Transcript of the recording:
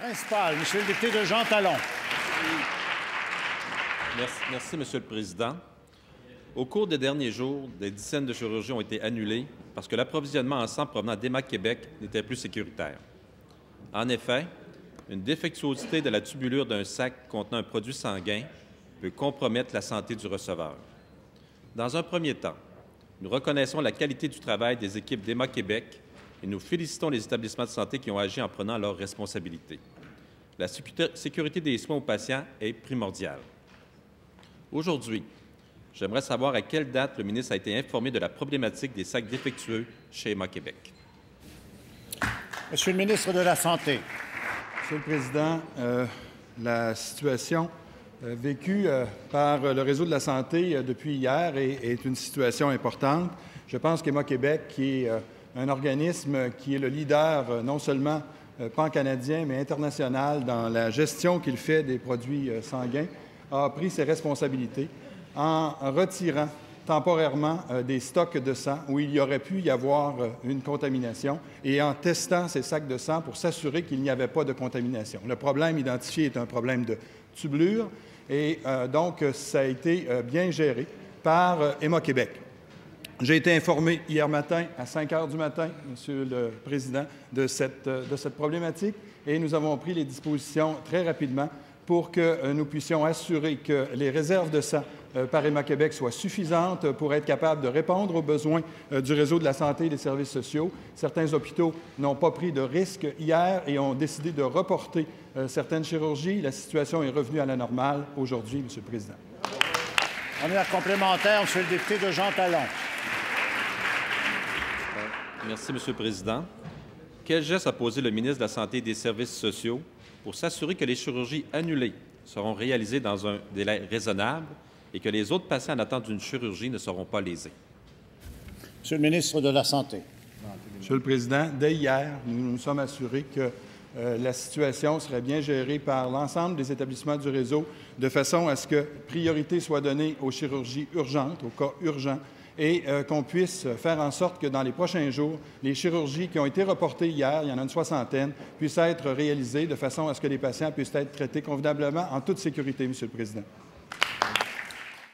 Principal, Monsieur le député de Jean Talon. Merci, Monsieur le Président. Au cours des derniers jours, des dizaines de chirurgies ont été annulées parce que l'approvisionnement en sang provenant d'Héma-Québec n'était plus sécuritaire. En effet, une défectuosité de la tubulure d'un sac contenant un produit sanguin peut compromettre la santé du receveur. Dans un premier temps, nous reconnaissons la qualité du travail des équipes d'Héma-Québec et nous félicitons les établissements de santé qui ont agi en prenant leurs responsabilités. La sécurité des soins aux patients est primordiale. Aujourd'hui, j'aimerais savoir à quelle date le ministre a été informé de la problématique des sacs défectueux chez Héma-Québec. Monsieur le ministre de la Santé. Monsieur le Président, la situation vécue par le réseau de la santé depuis hier est une situation importante. Je pense qu'Héma-Québec, qui est un organisme qui est le leader non seulement pan-canadien, mais international dans la gestion qu'il fait des produits sanguins, a pris ses responsabilités en retirant temporairement des stocks de sang où il y aurait pu y avoir une contamination et en testant ces sacs de sang pour s'assurer qu'il n'y avait pas de contamination. Le problème identifié est un problème de tubulure et donc ça a été bien géré par Héma-Québec. J'ai été informé hier matin à 5 heures du matin, Monsieur le Président, de cette problématique et nous avons pris les dispositions très rapidement pour que nous puissions assurer que les réserves de sang par Héma-Québec soient suffisantes pour être capables de répondre aux besoins du réseau de la santé et des services sociaux. Certains hôpitaux n'ont pas pris de risques hier et ont décidé de reporter certaines chirurgies. La situation est revenue à la normale aujourd'hui, Monsieur le Président. Première complémentaire, Monsieur le député de Jean Talon. Merci, Monsieur le Président. Quel geste a posé le ministre de la Santé et des Services sociaux pour s'assurer que les chirurgies annulées seront réalisées dans un délai raisonnable et que les autres patients en attente d'une chirurgie ne seront pas lésés? Monsieur le ministre de la Santé. Monsieur le Président, dès hier, nous nous sommes assurés que la situation serait bien gérée par l'ensemble des établissements du réseau de façon à ce que priorité soit donnée aux chirurgies urgentes, aux cas urgents, et qu'on puisse faire en sorte que dans les prochains jours, les chirurgies qui ont été reportées hier, il y en a une soixantaine, puissent être réalisées de façon à ce que les patients puissent être traités convenablement en toute sécurité, Monsieur le Président.